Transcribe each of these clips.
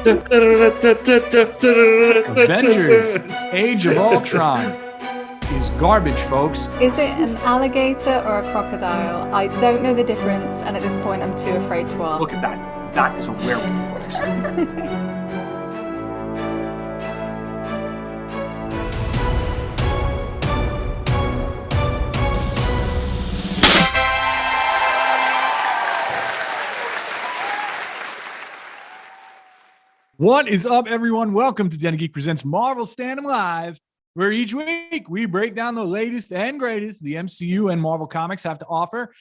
Avengers Age of Ultron is garbage, folks. Is it an alligator or a crocodile? I don't know the difference, and at this point I'm too afraid to ask. Look at that. That is a werewolf, folks. What is up, everyone? Welcome to Den of Geek Presents Marvel Standom Live, where each week we break down the latest and greatest the MCU and Marvel comics have to offer.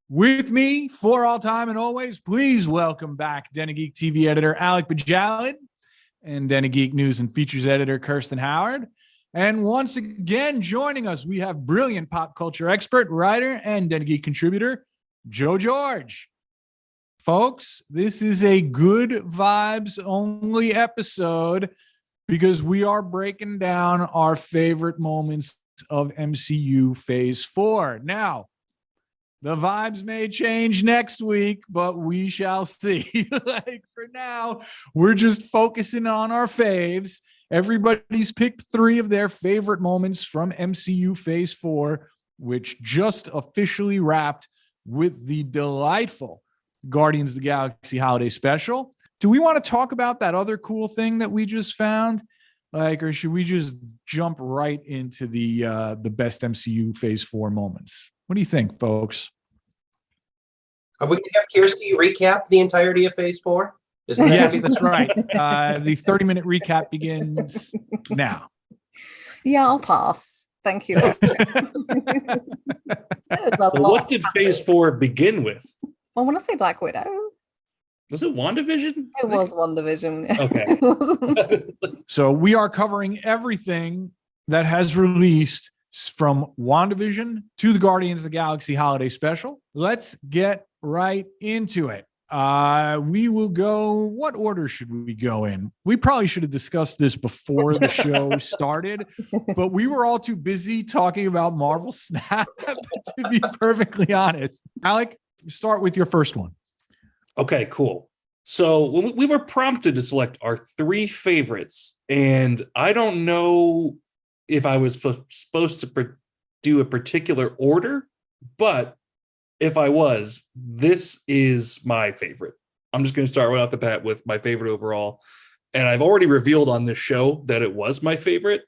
With me for all time and always, please welcome back Den of Geek TV editor Alec and Den of Geek News and Features editor Kirstie Howard. And once again, joining us, we have brilliant pop culture expert, writer, and Den of Geek contributor, Joe George. Folks, this is a good vibes only episode because we are breaking down our favorite moments of MCU Phase 4. Now, the vibes may change next week, but we shall see. For now, we're just focusing on our faves. Everybody's picked 3 of their favorite moments from MCU Phase 4, which just officially wrapped with the delightful Guardians of the Galaxy Holiday Special. Do we want to talk about that other cool thing that we just found? Or should we just jump right into the best MCU Phase 4 moments? What do you think, folks? Are we going to have Kirstie recap the entirety of Phase 4? Yes, that's right. The 30-minute recap begins now. Yeah, I'll pass. Thank you. What did Phase 4 begin with? I want to say Black Widow. Was it WandaVision? It was WandaVision. Okay. So we are covering everything that has released from WandaVision to the Guardians of the Galaxy Holiday Special. Let's get right into it. We will go. What order should we go in? We probably should have discussed this before the show started, but we were all too busy talking about Marvel Snap, to be perfectly honest. Alec, start with your first one. Okay, cool. So we were prompted to select our 3 favorites, and I don't know if I was supposed to do a particular order, but if I was, this is my favorite. I'm just going to start right off the bat with my favorite overall, and I've already revealed on this show that it was my favorite,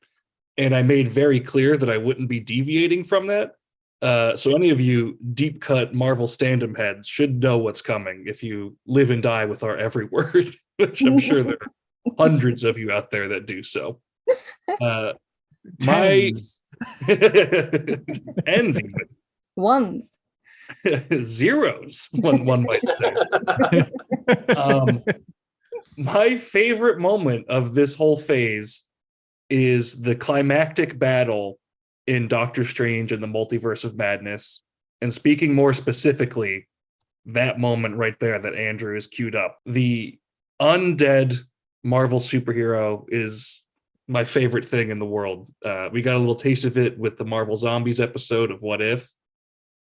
and I made very clear that I wouldn't be deviating from that. So any of you deep cut Marvel Standom heads should know what's coming if you live and die with our every word, which I'm sure there are hundreds of you out there that do so. Tens. Ends even. Ones. Zeros, one might say. My favorite moment of this whole phase is the climactic battle in Doctor Strange and the Multiverse of Madness. And speaking more specifically, that moment right there that Andrew has queued up. The undead Marvel superhero is my favorite thing in the world. We got a little taste of it with the Marvel Zombies episode of What If,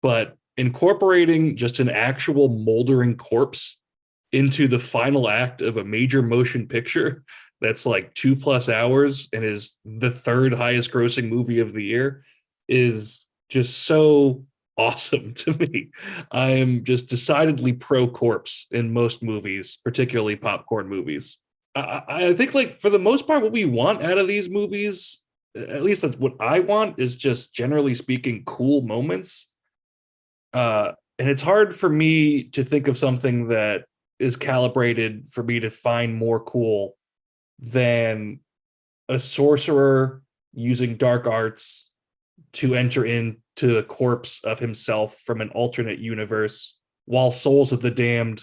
but incorporating just an actual moldering corpse into the final act of a major motion picture that's like 2+ hours and is the 3rd highest grossing movie of the year is just so awesome to me. I am just decidedly pro corpse in most movies, particularly popcorn movies. I think, like, for the most part, what we want out of these movies, at least that's what I want, is just generally speaking cool moments. And it's hard for me to think of something that is calibrated for me to find more cool than a sorcerer using dark arts to enter into the corpse of himself from an alternate universe while souls of the damned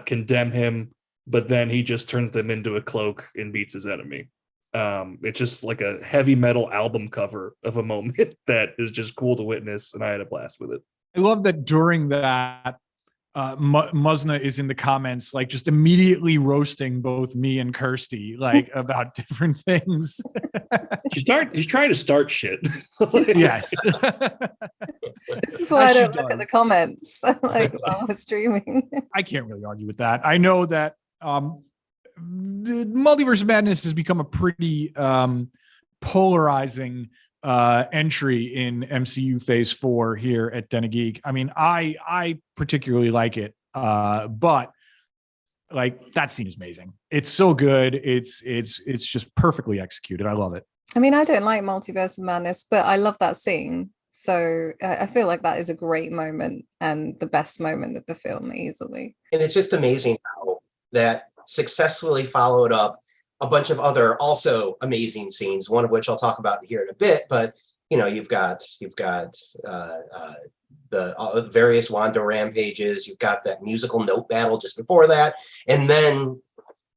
condemn him, but then he just turns them into a cloak and beats his enemy. It's just like a heavy metal album cover of a moment that is just cool to witness, and I had a blast with it. I love that during that, Muzna is in the comments, like just immediately roasting both me and Kirstie, like about different things. He's trying to start shit. Yes. This is why I don't look at the comments like while we're streaming. I can't really argue with that. I know that the Multiverse of Madness has become a pretty polarizing entry in MCU Phase 4 here at Den of Geek. I mean, I particularly like it, but like that scene is amazing. It's so good. It's just perfectly executed. I love it. I mean, I don't like Multiverse of Madness, but I love that scene. So I feel like that is a great moment and the best moment of the film easily. And it's just amazing how that successfully followed up a bunch of other also amazing scenes, one of which I'll talk about here in a bit. But you've got the various Wanda rampages. You've got that musical note battle just before that, and then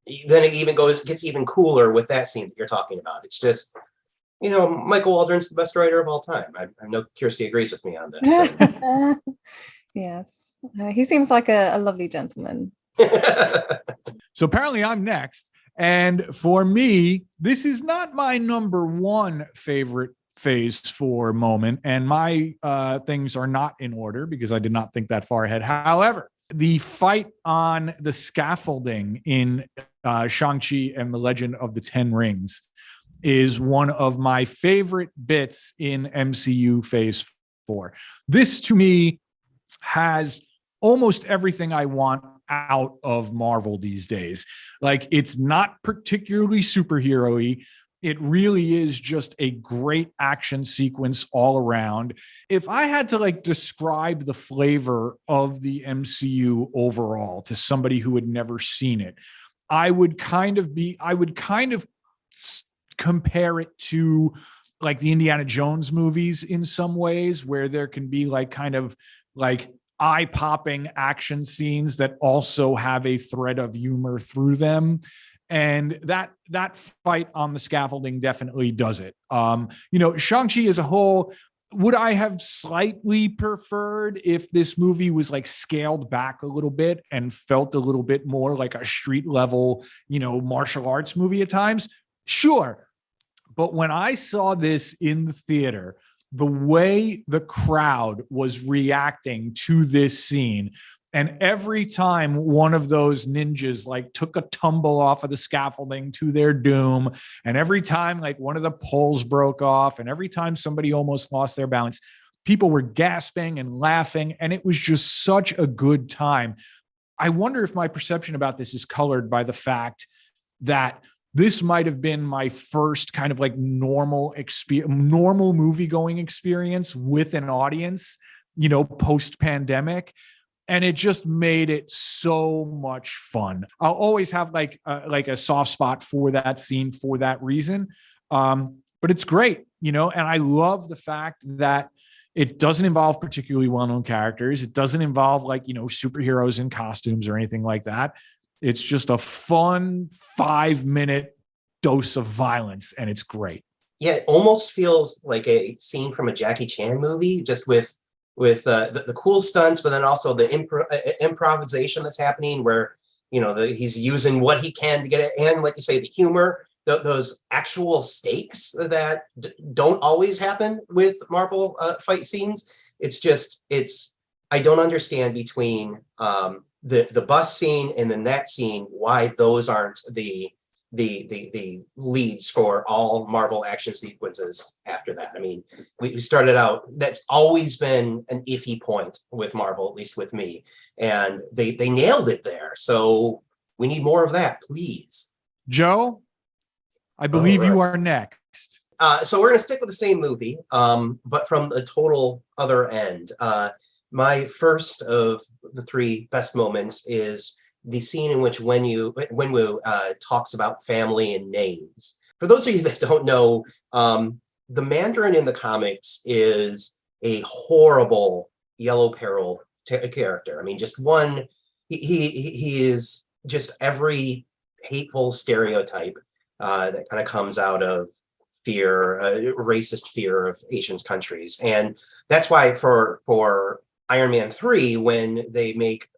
it even gets even cooler with that scene that you're talking about. It's just, Michael Waldron's the best writer of all time. I know Kirstie agrees with me on this. So. Yes, he seems like a lovely gentleman. So apparently I'm next. And for me, this is not my number one favorite Phase 4 moment. And my things are not in order because I did not think that far ahead. However, the fight on the scaffolding in Shang-Chi and the Legend of the Ten Rings is one of my favorite bits in MCU Phase 4. This, to me, has almost everything I want out of Marvel these days. Like, it's not particularly superhero-y. It really is just a great action sequence all around. If I had to describe the flavor of the MCU overall to somebody who had never seen it, I would kind of compare it to the Indiana Jones movies in some ways, where there can be eye-popping action scenes that also have a thread of humor through them. And that fight on the scaffolding definitely does it. Shang-Chi as a whole, would I have slightly preferred if this movie was scaled back a little bit and felt a little bit more like a street level, martial arts movie at times? Sure. But when I saw this in the theater, the way the crowd was reacting to this scene, and every time one of those ninjas took a tumble off of the scaffolding to their doom, and every time one of the poles broke off, and every time somebody almost lost their balance, people were gasping and laughing, and it was just such a good time. I wonder if my perception about this is colored by the fact that this might have been my first kind of normal movie going experience with an audience, post-pandemic. And it just made it so much fun. I'll always have a soft spot for that scene for that reason. But it's great, and I love the fact that it doesn't involve particularly well-known characters. It doesn't involve superheroes in costumes or anything like that. It's just a fun 5-minute dose of violence, and it's great. Yeah, it almost feels like a scene from a Jackie Chan movie, just with the cool stunts, but then also the improvisation that's happening, where he's using what he can to get it, and like you say, the humor, those actual stakes that don't always happen with Marvel fight scenes. I don't understand between the bus scene and then that scene why those aren't the leads for all Marvel action sequences after that. I mean, we started out, that's always been an iffy point with Marvel, at least with me, and they nailed it there. So we need more of that, please. Joe, I believe you are next. So we're going to stick with the same movie, but from a total other end. My first of the three best moments is the scene in which Wenwu talks about family and names. For those of you that don't know, the Mandarin in the comics is a horrible Yellow Peril character. I mean, he is just every hateful stereotype that kind of comes out of fear, racist fear of Asian countries. And that's why for Iron Man 3, when they make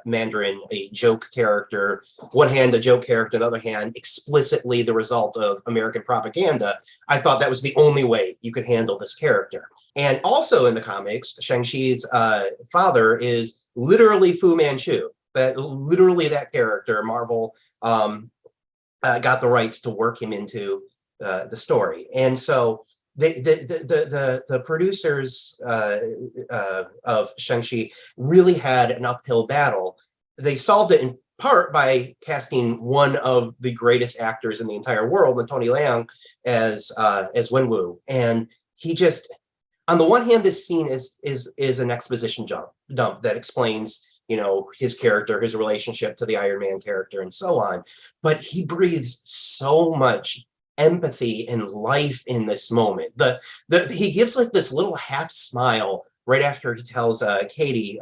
Mandarin a joke character, one hand a joke character, the other hand explicitly the result of American propaganda, I thought that was the only way you could handle this character. And also in the comics, Shang-Chi's father is literally Fu Manchu. That character, Marvel got the rights to work him into the story. And so the producers of Shang-Chi really had an uphill battle. They solved it in part by casting one of the greatest actors in the entire world, and Tony Leung, as Wenwu. And he just, on the one hand, this scene is an exposition dump that explains, you know, his character, his relationship to the Iron Man character, and so on. But he breathes so much empathy and life in this moment. He gives like this little half smile right after he tells Katie,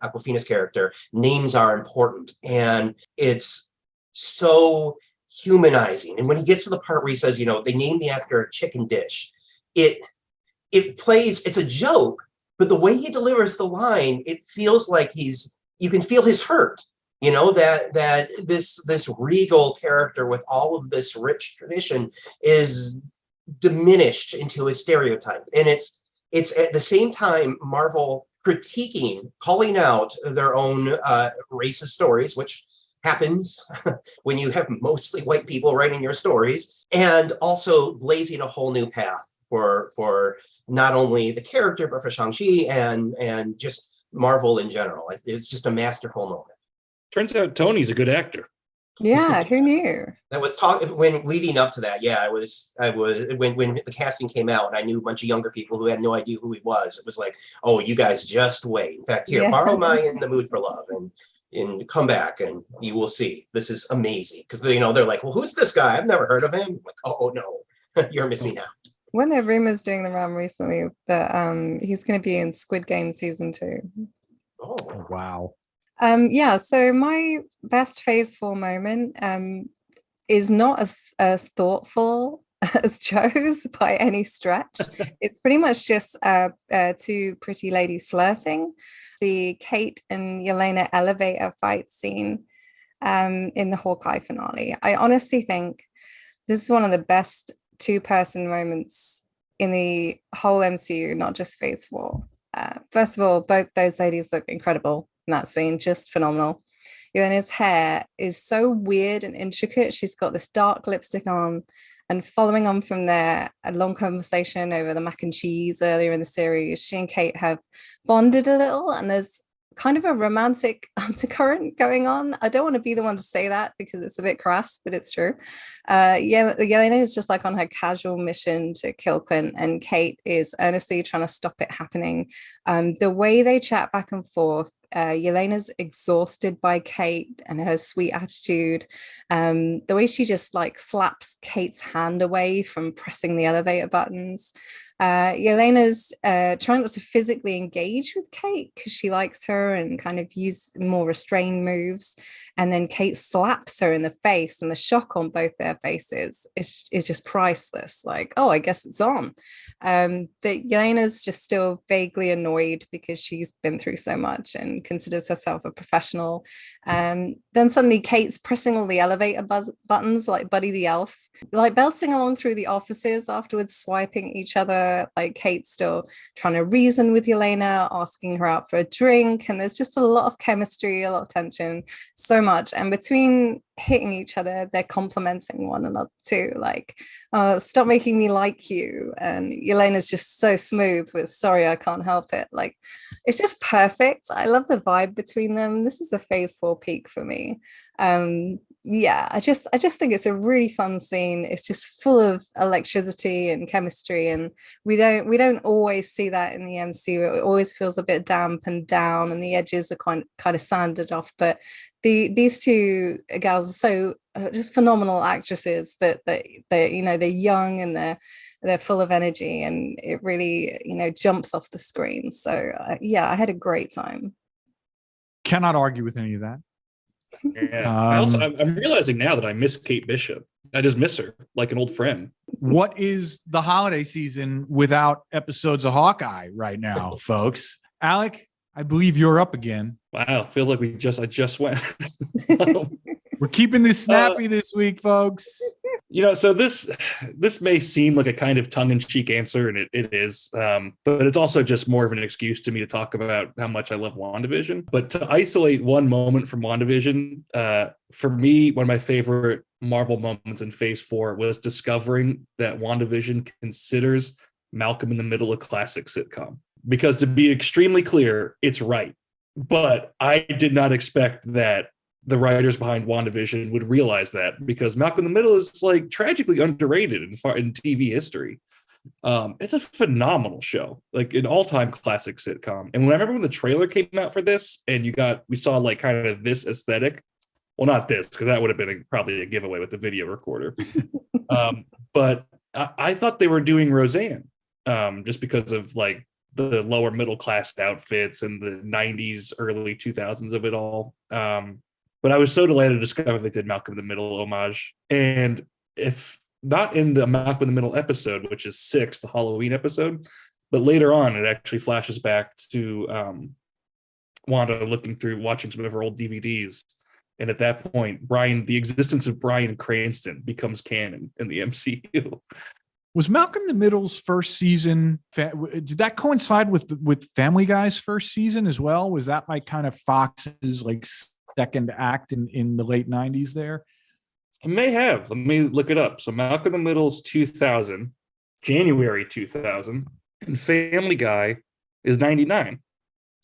Aquafina's character, names are important. And it's so humanizing. And when he gets to the part where he says, you know, they named me after a chicken dish, it plays, it's a joke, but the way he delivers the line, it feels like you can feel his hurt, you know, that this regal character with all of this rich tradition is diminished into a stereotype. And it's at the same time Marvel critiquing, calling out their own racist stories, which happens when you have mostly white people writing your stories, and also blazing a whole new path for not only the character, but for Shang-Chi and just Marvel in general. It's just a masterful moment. Turns out Tony's a good actor. Yeah, who knew? That was when leading up to that. Yeah, I was when the casting came out, and I knew a bunch of younger people who had no idea who he was. It was like, oh, you guys just wait. In fact, here, borrow my In the Mood for Love and come back and you will see. This is amazing. Because they're like, well, who's this guy? I've never heard of him. I'm like, oh no, you're missing out. When there are rumors doing the round recently that he's going to be in Squid Game season 2. Oh wow. Yeah, so my best phase 4 moment is not as thoughtful as Joe's by any stretch. It's pretty much just two pretty ladies flirting. The Kate and Yelena elevator fight scene in the Hawkeye finale. I honestly think this is one of the best two-person moments in the whole MCU, not just phase 4. First of all, both those ladies look incredible in that scene, just phenomenal. Yelena's hair is so weird and intricate. She's got this dark lipstick on, and following on from there, a long conversation over the mac and cheese earlier in the series, she and Kate have bonded a little, and there's kind of a romantic undercurrent going on. I don't want to be the one to say that because it's a bit crass, but it's true. Yelena is just like on her casual mission to kill Clint, and Kate is earnestly trying to stop it happening. The way they chat back and forth, Yelena's exhausted by Kate and her sweet attitude. The way she just like slaps Kate's hand away from pressing the elevator buttons. Yelena's trying not to physically engage with Kate because she likes her and kind of use more restrained moves. And then Kate slaps her in the face, and the shock on both their faces is just priceless. Like, oh, I guess it's on. But Yelena's just still vaguely annoyed because she's been through so much and considers herself a professional. Then suddenly Kate's pressing all the elevator buttons like Buddy the Elf, like belting along through the offices afterwards, swiping each other. Like Kate's still trying to reason with Yelena, asking her out for a drink. And there's just a lot of chemistry, a lot of tension, so much. And between hitting each other, they're complimenting one another too. Like, stop making me like you. And Yelena's just so smooth with, sorry, I can't help it. Like, it's just perfect. I love the vibe between them. This is a phase 4 peak for me. Yeah, I just think it's a really fun scene. It's just full of electricity and chemistry, and we don't always see that in the MCU. It always feels a bit damp and down, and the edges are kind of sanded off. But these two gals are so just phenomenal actresses that you know, they're young and they're full of energy, and it really, you know, jumps off the screen. So yeah, I had a great time. Cannot argue with any of that. Yeah. I'm realizing now that I miss Kate Bishop. I just miss her like an old friend. What is the holiday season without episodes of Hawkeye right now, folks? Alec, I believe you're up again. Wow, feels like I just went. We're keeping this snappy this week, folks. So this may seem like a kind of tongue-in-cheek answer, and it is, but it's also just more of an excuse to me to talk about how much I love WandaVision. But to isolate one moment from WandaVision, for me, one of my favorite Marvel moments in Phase 4 was discovering that WandaVision considers Malcolm in the Middle a classic sitcom. Because to be extremely clear, it's right. But I did not expect that the writers behind WandaVision would realize that, because Malcolm in the Middle is like tragically underrated in TV history. It's a phenomenal show, like an all-time classic sitcom. And when I remember when the trailer came out for this, and we saw like kind of this aesthetic. Well, not this, because that would have been probably a giveaway with the video recorder. But I thought they were doing Roseanne, just because of like the lower middle class outfits and the 90s, early 2000s of it all. But I was so delighted to discover they did Malcolm in the Middle homage. And if not in the Malcolm in the Middle episode, which is 6, the Halloween episode, but later on, it actually flashes back to Wanda watching some of her old DVDs. And at that point, the existence of Bryan Cranston becomes canon in the MCU. Was Malcolm in the Middle's first season, did that coincide with Family Guy's first season as well? Was that like kind of Fox's like second act in the late 90s there? It may have. Let me look it up. So Malcolm in the Middle's 2000, January 2000, and Family Guy is 99.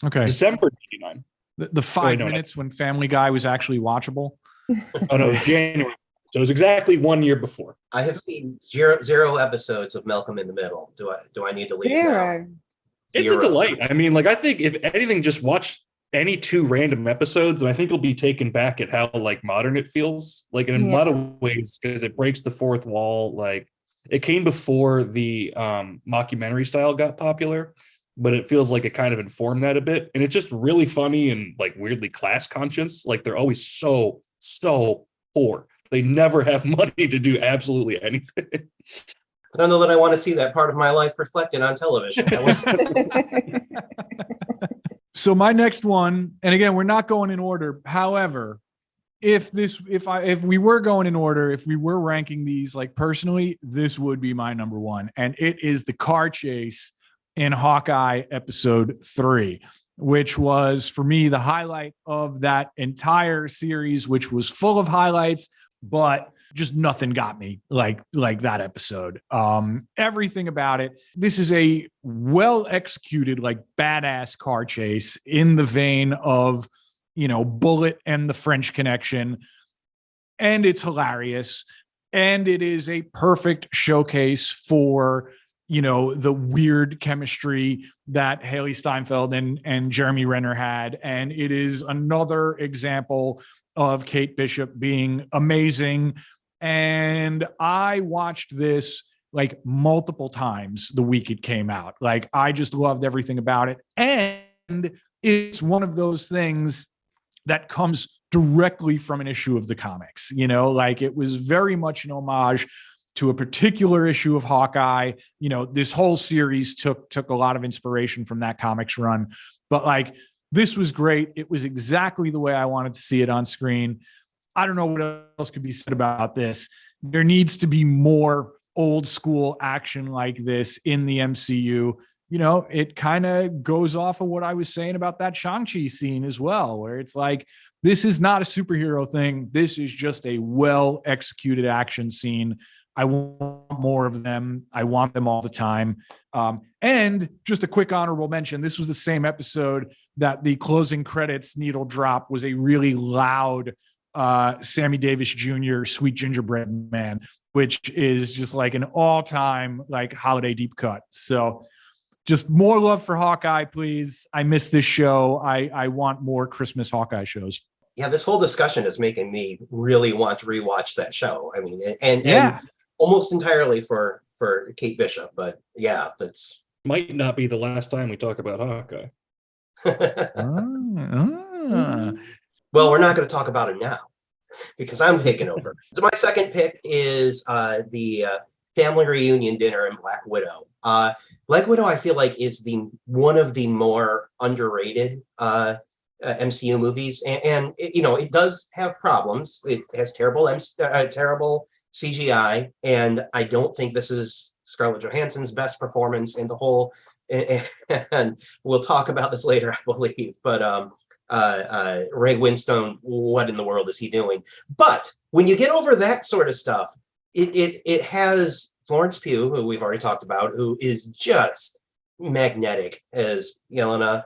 Okay. December 99. The 5 minutes when Family Guy was actually watchable? Oh, no, it was January. So it was exactly 1 year before. I have seen zero episodes of Malcolm in the Middle. Do I need to leave now? It's a delight. I mean, like, I think if anything, just watch any 2 random episodes, and I think you'll be taken back at how like modern it feels. Like in a lot of ways, because it breaks the fourth wall. Like it came before the mockumentary style got popular, but it feels like it kind of informed that a bit. And it's just really funny and like weirdly class conscious. Like they're always so poor. They never have money to do absolutely anything. I don't know that I want to see that part of my life reflected on television. So my next one, and again, we're not going in order. However, if we were going in order, if we were ranking these, like personally, this would be my number one. And it is the car chase in Hawkeye episode 3, which was for me the highlight of that entire series, which was full of highlights, but just nothing got me like that episode. Everything about it. This is a well executed, like badass car chase in the vein of, Bullet and the French Connection. And it's hilarious. And it is a perfect showcase for, the weird chemistry that Haley Steinfeld and Jeremy Renner had. And it is another example of Kate Bishop being amazing. And I watched this like multiple times the week it came out. Like I just loved everything about it. And it's one of those things that comes directly from an issue of the comics, like it was very much an homage to a particular issue of Hawkeye. This whole series took a lot of inspiration from that comics run, but like this was great. It was exactly the way I wanted to see it on screen. I don't know what else could be said about this. There needs to be more old school action like this in the MCU. It kind of goes off of what I was saying about that Shang-Chi scene as well, where it's like, this is not a superhero thing. This is just a well executed action scene. I want more of them. I want them all the time. And just a quick honorable mention, this was the same episode that the closing credits needle drop was a really loud Sammy Davis Jr. Sweet Gingerbread Man, which is just like an all-time like holiday deep cut. So just more love for Hawkeye, please. I miss this show. I want more Christmas Hawkeye shows. Yeah, this whole discussion is making me really want to rewatch that show. I mean, and almost entirely for Kate Bishop, but yeah, that's might not be the last time we talk about Hawkeye. Well, we're not going to talk about it now because I'm taking over. So my second pick is the family reunion dinner in Black Widow. Black Widow, I feel like, is one of the more underrated MCU movies, and it does have problems. It has terrible CGI, and I don't think this is Scarlett Johansson's best performance in the whole. And we'll talk about this later, I believe. But Ray Winstone, what in the world is he doing? But when you get over that sort of stuff, it has Florence Pugh, who we've already talked about, who is just magnetic as Yelena.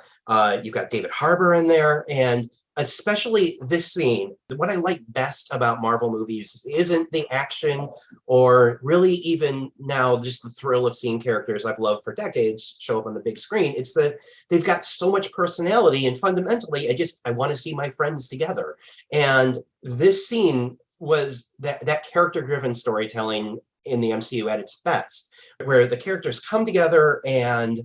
You've got David Harbour in there, and especially this scene. What I like best about Marvel movies isn't the action or really even now just the thrill of seeing characters I've loved for decades show up on the big screen. It's that they've got so much personality, and fundamentally, I want to see my friends together. And this scene was that character-driven storytelling in the MCU at its best, where the characters come together and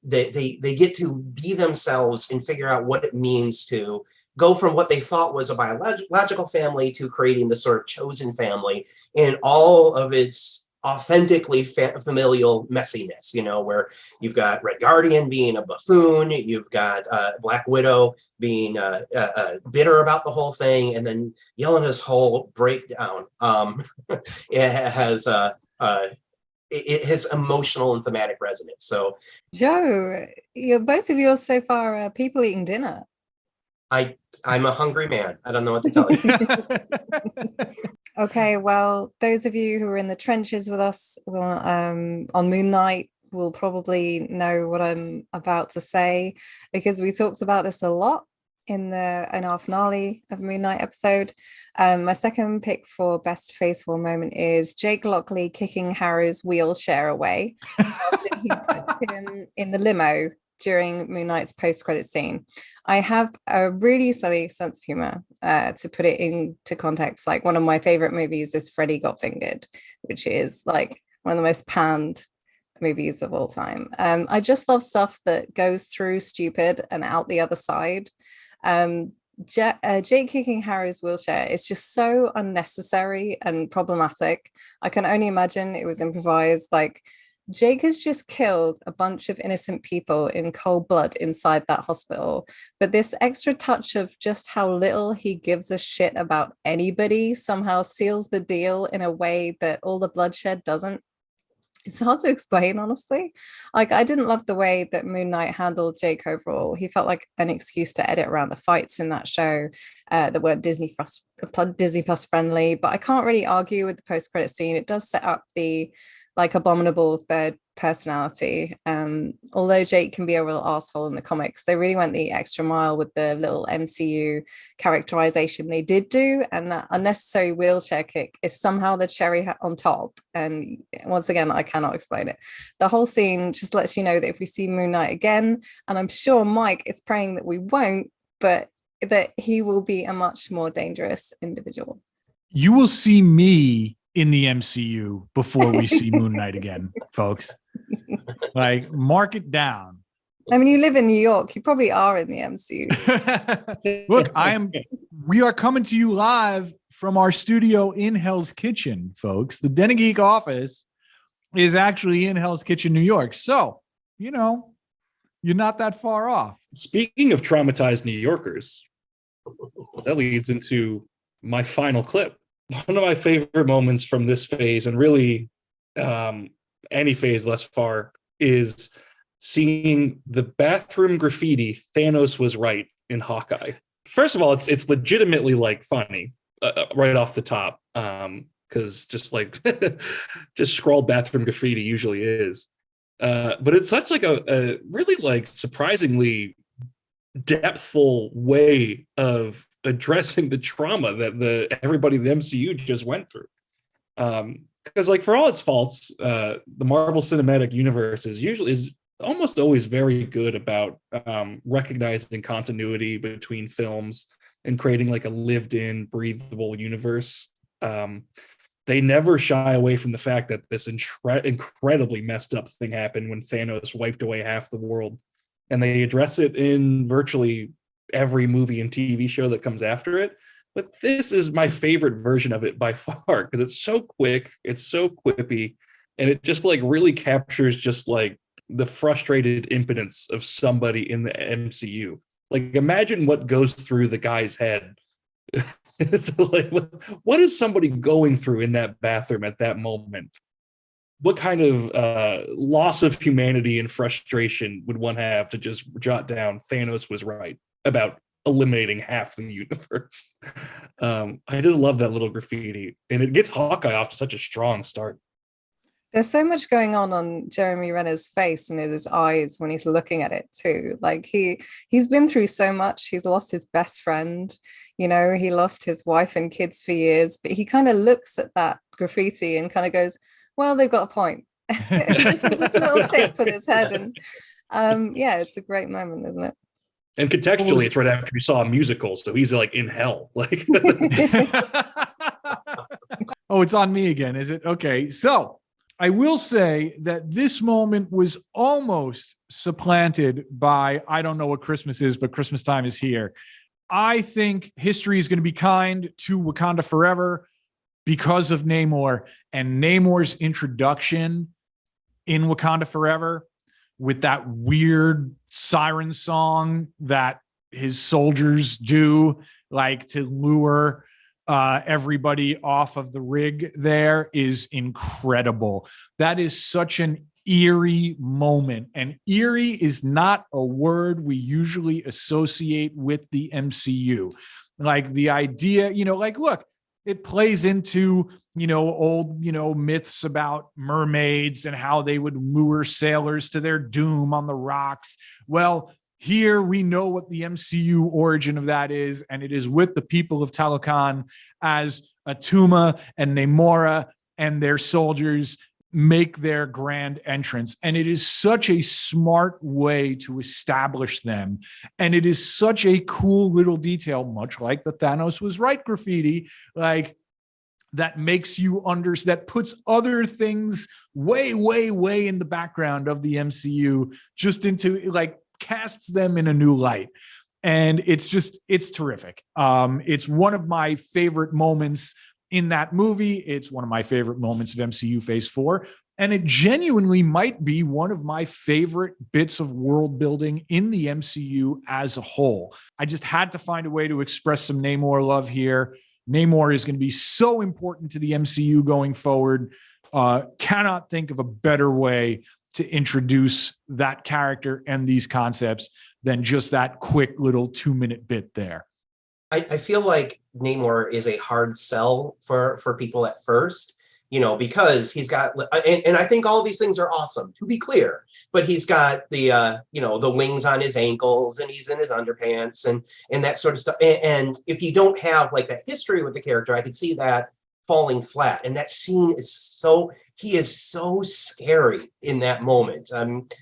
they get to be themselves and figure out what it means to go from what they thought was a biological family to creating this sort of chosen family in all of its authentically familial messiness, where you've got Red Guardian being a buffoon, you've got Black Widow being bitter about the whole thing, and then Yelena's whole breakdown. It has it has emotional and thematic resonance. So, Joe, both of you are so far people eating dinner. I'm a hungry man. I don't know what to tell you. Okay, well, those of you who are in the trenches with us on Moon Knight will probably know what I'm about to say, because we talked about this a lot in our finale of Moon Knight episode. My second pick for best Phase 4 moment is Jake Lockley kicking Harrow's wheelchair away after he put him in the limo during Moon Knight's post-credit scene. I have a really silly sense of humor, to put it into context. Like, one of my favorite movies is Freddy Got Fingered, which is like one of the most panned movies of all time. I just love stuff that goes through stupid and out the other side. Jake kicking Harry's wheelchair is just so unnecessary and problematic. I can only imagine it was improvised. Like, Jake has just killed a bunch of innocent people in cold blood inside that hospital. But this extra touch of just how little he gives a shit about anybody somehow seals the deal in a way that all the bloodshed doesn't. It's hard to explain, honestly. Like, I didn't love the way that Moon Knight handled Jake overall. He felt like an excuse to edit around the fights in that show that were Disney Plus friendly. But I can't really argue with the post-credit scene. It does set up the abominable third personality. Although Jake can be a real asshole in the comics, they really went the extra mile with the little MCU characterization they did do, and that unnecessary wheelchair kick is somehow the cherry on top. And once again, I cannot explain it. The whole scene just lets you know that if we see Moon Knight again, and I'm sure Mike is praying that we won't, but that he will be a much more dangerous individual. You will see me in the MCU before we see Moon Knight again, folks. Like, mark it down. I mean, you live in New York. You probably are in the MCU. Look, we are coming to you live from our studio in Hell's Kitchen, folks. The Den of Geek office is actually in Hell's Kitchen, New York. So, you're not that far off. Speaking of traumatized New Yorkers, that leads into my final clip. One of my favorite moments from this phase, and really any phase thus far, is seeing the bathroom graffiti "Thanos was right" in Hawkeye. First of all, it's legitimately funny right off the top, because just scrawled bathroom graffiti usually is, but it's such a really surprisingly depthful way of addressing the trauma that everybody in the MCU just went through. Because for all its faults, the Marvel Cinematic Universe is almost always very good about recognizing continuity between films and creating a lived-in, breathable universe. They never shy away from the fact that this incredibly messed up thing happened when Thanos wiped away half the world, and they address it in virtually every movie and TV show that comes after it. But this is my favorite version of it by far, because it's so quick, it's so quippy, and it just really captures just the frustrated impotence of somebody in the MCU. Imagine what goes through the guy's head Like, what is somebody going through in that bathroom at that moment? What kind of loss of humanity and frustration would one have to just jot down Thanos was right about eliminating half the universe? I just love that little graffiti, and it gets Hawkeye off to such a strong start. There's so much going on Jeremy Renner's face and in his eyes when he's looking at it too. Like he's been through so much. He's lost his best friend, you know, he lost his wife and kids for years, but he kind of looks at that graffiti and kind of goes, well, they've got a point. This is this little tip with his head. And yeah, it's a great moment, isn't it? And contextually, it's right after we saw a musical, so he's like in hell. Like, oh, it's on me again, is it? Okay, so I will say that this moment was almost supplanted by I don't know what Christmas is, but Christmas time is here. I think history is going to be kind to Wakanda Forever because of Namor and Namor's introduction in Wakanda Forever with that weird siren song that his soldiers do, like to lure everybody off of the rig there, is incredible. That is such an eerie moment. And eerie is not a word we usually associate with the MCU. Like the idea, you know, like, look, it plays into, you know, old, you know, myths about mermaids and how they would lure sailors to their doom on the rocks. Well, here we know what the MCU origin of that is, and it is with the people of Talokan as Atuma and Namora and their soldiers make their grand entrance. And it is such a smart way to establish them. And it is such a cool little detail, much like the Thanos was right graffiti, like that makes you understand, that puts other things way, way, way in the background of the MCU, just into like casts them in a new light. And it's terrific. It's one of my favorite moments in that movie. It's one of my favorite moments of MCU Phase 4. And it genuinely might be one of my favorite bits of world building in the MCU as a whole. I just had to find a way to express some Namor love here. Namor is going to be so important to the MCU going forward. Cannot think of a better way to introduce that character and these concepts than just that quick little 2-minute bit there. I feel like Namor is a hard sell for people at first, you know, because he's got, and I think all of these things are awesome, to be clear, but he's got the, you know, the wings on his ankles and he's in his underpants and that sort of stuff. And if you don't have like that history with the character, I could see that falling flat. And that scene is he is so scary in that moment. And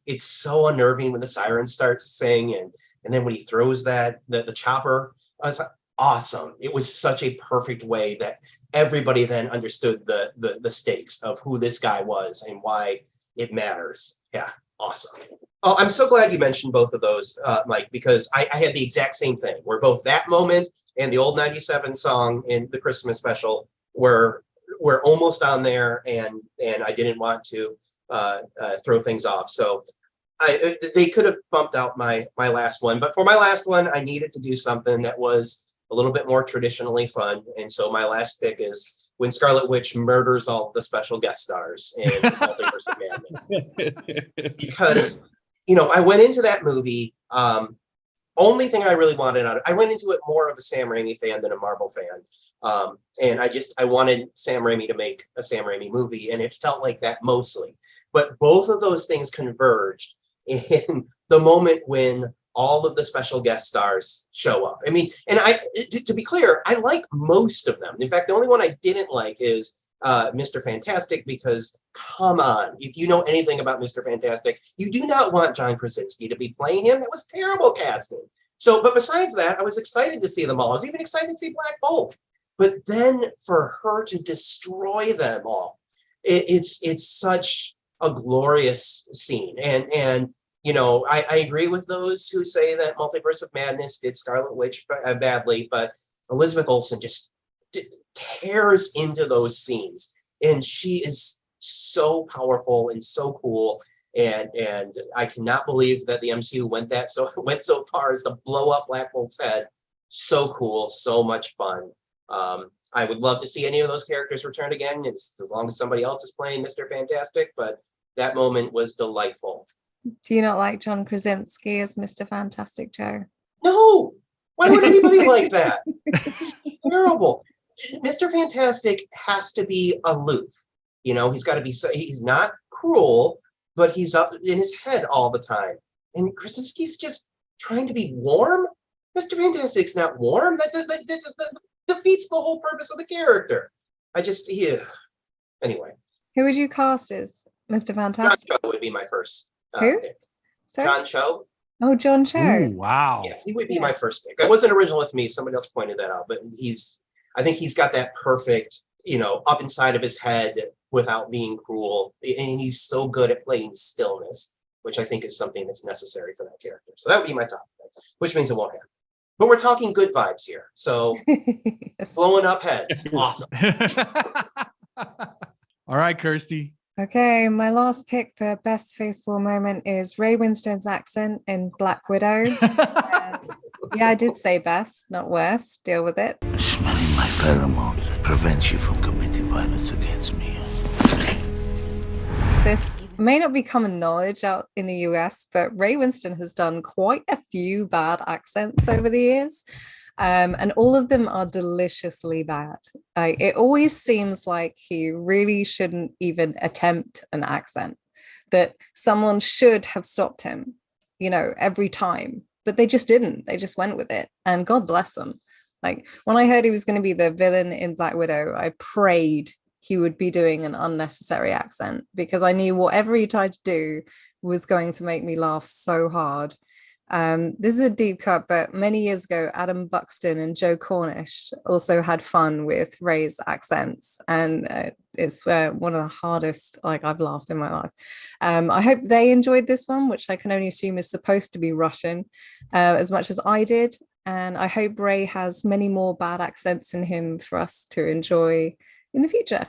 it's so unnerving when the siren starts to sing and then when he throws the chopper, I was like, awesome. It was such a perfect way that everybody then understood the stakes of who this guy was and why it matters. Yeah, awesome. Oh, I'm so glad you mentioned both of those, Mike, because I had the exact same thing where both that moment and the old 97 song in the Christmas special were almost on there, and I didn't want to throw things off. So they could have bumped out my last one, but for my last one, I needed to do something that was a little bit more traditionally fun. And so my last pick is when Scarlet Witch murders all the special guest stars in Multiverse of Madness. Because, you know, I went into that movie, only thing I really wanted out of it, I went into it more of a Sam Raimi fan than a Marvel fan. And I wanted Sam Raimi to make a Sam Raimi movie, and it felt like that mostly. But both of those things converged in the moment when all of the special guest stars show up. I mean, and to be clear, I like most of them. In fact, the only one I didn't like is Mr. Fantastic, because come on, if you know anything about Mr. Fantastic, you do not want John Krasinski to be playing him. That was terrible casting. So, but besides that, I was excited to see them all. I was even excited to see Black Bolt. But then for her to destroy them all, it's such a glorious scene. And you know, I agree with those who say that Multiverse of Madness did Scarlet Witch badly, but Elizabeth Olsen just tears into those scenes, and she is so powerful and so cool. And I cannot believe that the MCU went so far as to blow up Black Bolt's head. so cool, so much fun. I would love to see any of those characters return again, as long as somebody else is playing Mr. Fantastic, but that moment was delightful. Do you not like John Krasinski as Mr. Fantastic, Joe? No, why would anybody like that? It's terrible. Mr. Fantastic has to be aloof. You know, he's got to be, he's not cruel, but he's up in his head all the time. And Krasinski's just trying to be warm. Mr. Fantastic's not warm. That defeats the whole purpose of the character. Anyway. Who would you cast as Mr. John Fantastic? Cho would be my first Who? pick. Sorry? John Cho. Oh, John Cho. Ooh, wow. Yeah, he would be my Yes. first pick. That wasn't original with me. Somebody else pointed that out, but I think he's got that perfect, up inside of his head without being cruel. And he's so good at playing stillness, which I think is something that's necessary for that character. So that would be my top pick, which means it won't happen. But we're talking good vibes here. So Yes. blowing up heads. Awesome. All right, Kirstie. Okay, my last pick for best Phase 4 moment is Ray Winstone's accent in Black Widow. Yeah, I did say best, not worst. Deal with it. Smelling my pheromones prevents you from committing violence against me. This may not be common knowledge out in the US, but Ray Winstone has done quite a few bad accents over the years. And all of them are deliciously bad. It always seems like he really shouldn't even attempt an accent, that someone should have stopped him, every time. But they just didn't. They just went with it. And God bless them. Like, when I heard he was going to be the villain in Black Widow, I prayed he would be doing an unnecessary accent, because I knew whatever he tried to do was going to make me laugh so hard. This is a deep cut, but many years ago, Adam Buxton and Joe Cornish also had fun with Ray's accents, and it's one of the hardest I've laughed in my life. I hope they enjoyed this one, which I can only assume is supposed to be Russian, as much as I did, and I hope Ray has many more bad accents in him for us to enjoy in the future.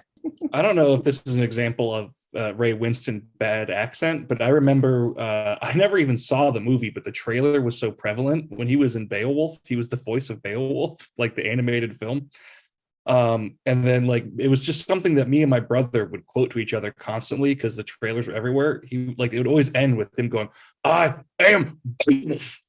I don't know if this is an example of Ray Winstone bad accent, but I remember I never even saw the movie, but the trailer was so prevalent when he was in Beowulf. He was the voice of Beowulf, like the animated film. And then it was just something that me and my brother would quote to each other constantly because the trailers were everywhere. It would always end with him going, "I am Beowulf."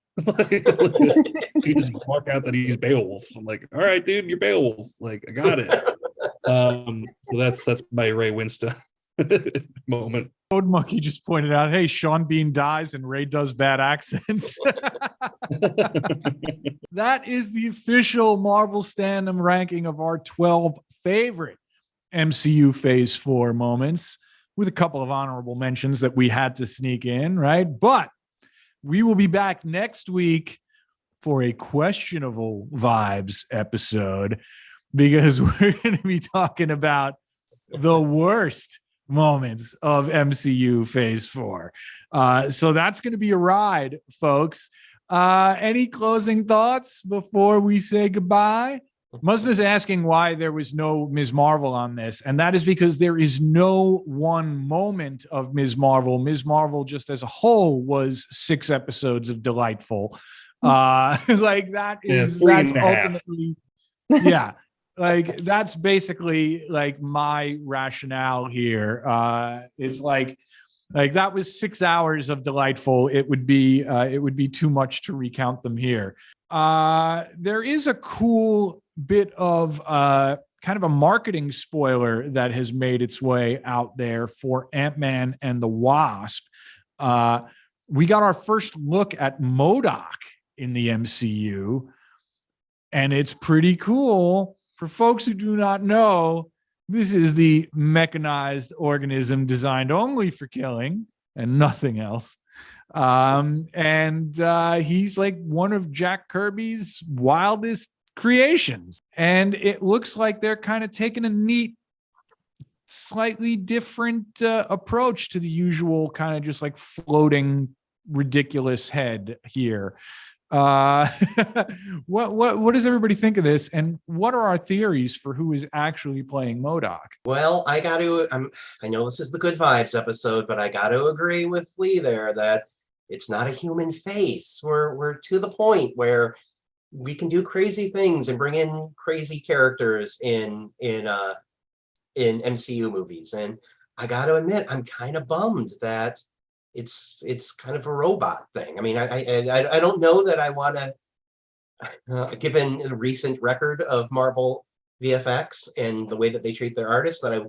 He just mark out that he's Beowulf. I'm like, all right, dude, you're Beowulf. I got it. So that's my Ray Winstone moment. Code Monkey just pointed out, hey, Sean Bean dies and Ray does bad accents. That is the official Marvel Standom ranking of our 12 favorite MCU Phase 4 moments, with a couple of honorable mentions that we had to sneak in, right? But we will be back next week for a questionable vibes episode, because we're going to be talking about the worst moments of MCU Phase 4. So that's going to be a ride, folks. Any closing thoughts before we say goodbye? Muslim is asking why there was no Ms. Marvel on this, and that is because there is no one moment of Ms. Marvel. Ms. Marvel, just as a whole, was 6 episodes of delightful. That's ultimately, yeah. That's basically my rationale here. It's like that was 6 hours of delightful. It would be too much to recount them here. There is a cool bit of kind of a marketing spoiler that has made its way out there for Ant-Man and the Wasp. We got our first look at MODOK in the MCU, and it's pretty cool. For folks who do not know, this is the mechanized organism designed only for killing and nothing else. He's one of Jack Kirby's wildest creations. And it looks like they're kind of taking a neat, slightly different approach to the usual kind of just floating, ridiculous head here. What does everybody think of this, and what are our theories for who is actually playing MODOK? Well, I know this is the good vibes episode, but I got to agree with Lee there that it's not a human face. We're to the point where we can do crazy things and bring in crazy characters in MCU movies. And I got to admit, I'm kind of bummed that it's kind of a robot thing. I mean, I don't know that I want to, given the recent record of Marvel VFX and the way that they treat their artists, that I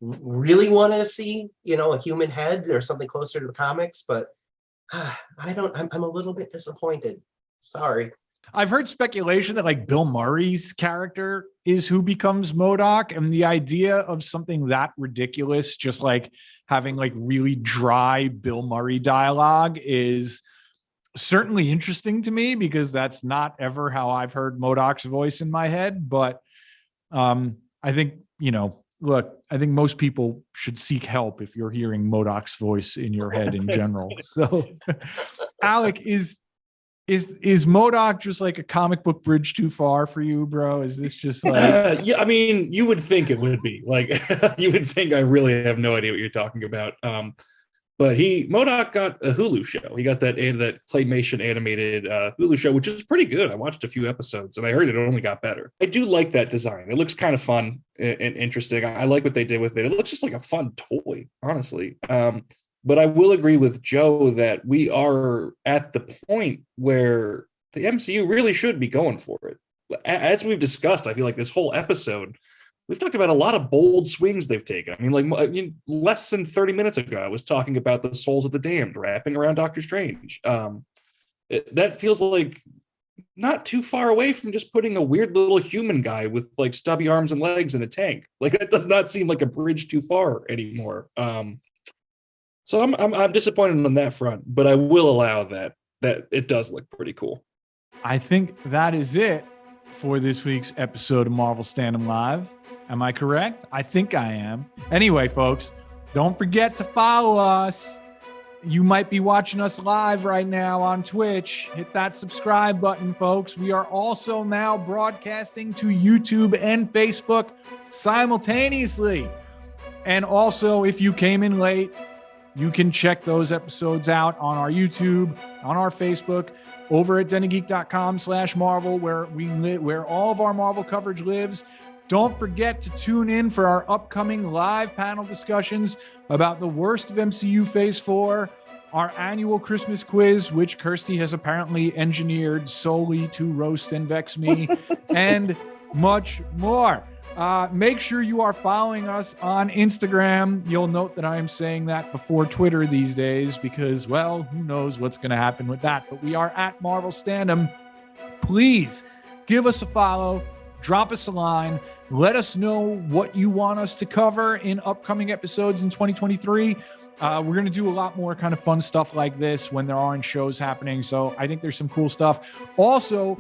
really wanted to see, a human head or something closer to the comics. But I'm a little bit disappointed. Sorry. I've heard speculation that like Bill Murray's character is who becomes MODOK, and the idea of something that ridiculous, just like having like really dry Bill Murray dialogue, is certainly interesting to me, because that's not ever how I've heard MODOK's voice in my head. But I think, look, I think most people should seek help if you're hearing MODOK's voice in your head in general. So Alec, is MODOK just like a comic book bridge too far for you, bro? Is this just like... Yeah, I mean, you would think it would be. Like, you would think I really have no idea what you're talking about. But MODOK got a Hulu show. He got that claymation animated Hulu show, which is pretty good. I watched a few episodes, and I heard it only got better. I do like that design. It looks kind of fun and interesting. I like what they did with it. It looks just like a fun toy, honestly. But I will agree with Joe that we are at the point where the MCU really should be going for it. As we've discussed, I feel like this whole episode, we've talked about a lot of bold swings they've taken. I mean, less than 30 minutes ago, I was talking about the souls of the damned wrapping around Doctor Strange. That feels like not too far away from just putting a weird little human guy with like stubby arms and legs in a tank. Like, that does not seem like a bridge too far anymore. So I'm disappointed on that front, but I will allow that it does look pretty cool. I think that is it for this week's episode of Marvel Standom Live. Am I correct? I think I am. Anyway, folks, don't forget to follow us. You might be watching us live right now on Twitch. Hit that subscribe button, folks. We are also now broadcasting to YouTube and Facebook simultaneously. And also, if you came in late, you can check those episodes out on our YouTube, on our Facebook, over at denofgeek.com/Marvel, where all of our Marvel coverage lives. Don't forget to tune in for our upcoming live panel discussions about the worst of MCU Phase 4, our annual Christmas quiz, which Kirstie has apparently engineered solely to roast and vex me, and much more. Make sure you are following us on Instagram. You'll note that I am saying that before Twitter these days because, well, who knows what's going to happen with that. But we are at Marvel Standom. Please give us a follow. Drop us a line. Let us know what you want us to cover in upcoming episodes in 2023. We're going to do a lot more kind of fun stuff like this when there aren't shows happening. So I think there's some cool stuff. Also,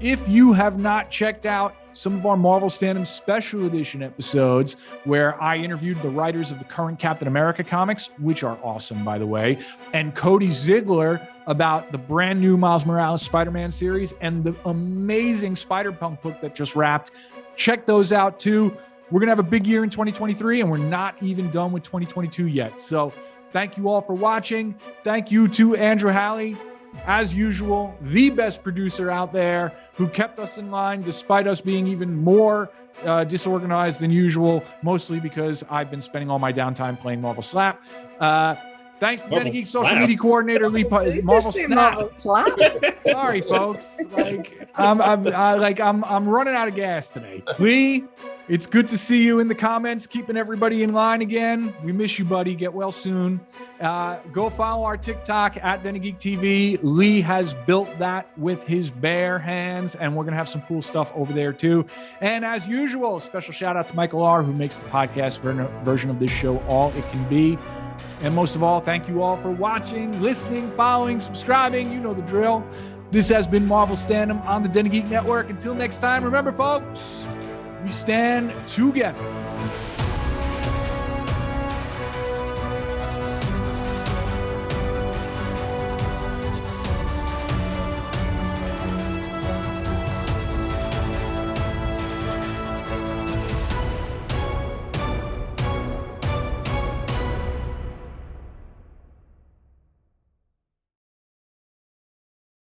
if you have not checked out some of our Marvel Standom Special Edition episodes where I interviewed the writers of the current Captain America comics, which are awesome, by the way, and Cody Ziegler about the brand new Miles Morales Spider-Man series and the amazing Spider-Punk book that just wrapped, check those out too. We're going to have a big year in 2023, and we're not even done with 2022 yet. So thank you all for watching. Thank you to Andrew Halley, as usual, the best producer out there, who kept us in line despite us being even more disorganized than usual, mostly because I've been spending all my downtime playing Marvel Slap. Thanks to Den of Geek social media coordinator Lee. Marvel Slap. Sorry, folks. I'm running out of gas today. Lee, it's good to see you in the comments, keeping everybody in line again. We miss you, buddy. Get well soon. Go follow our TikTok at Den of Geek TV. Lee has built that with his bare hands, and we're going to have some cool stuff over there too. And as usual, special shout out to Michael R., who makes the podcast version of this show all it can be. And most of all, thank you all for watching, listening, following, subscribing. You know the drill. This has been Marvel Standom on the Den of Geek Network. Until next time, remember, folks, we stand together.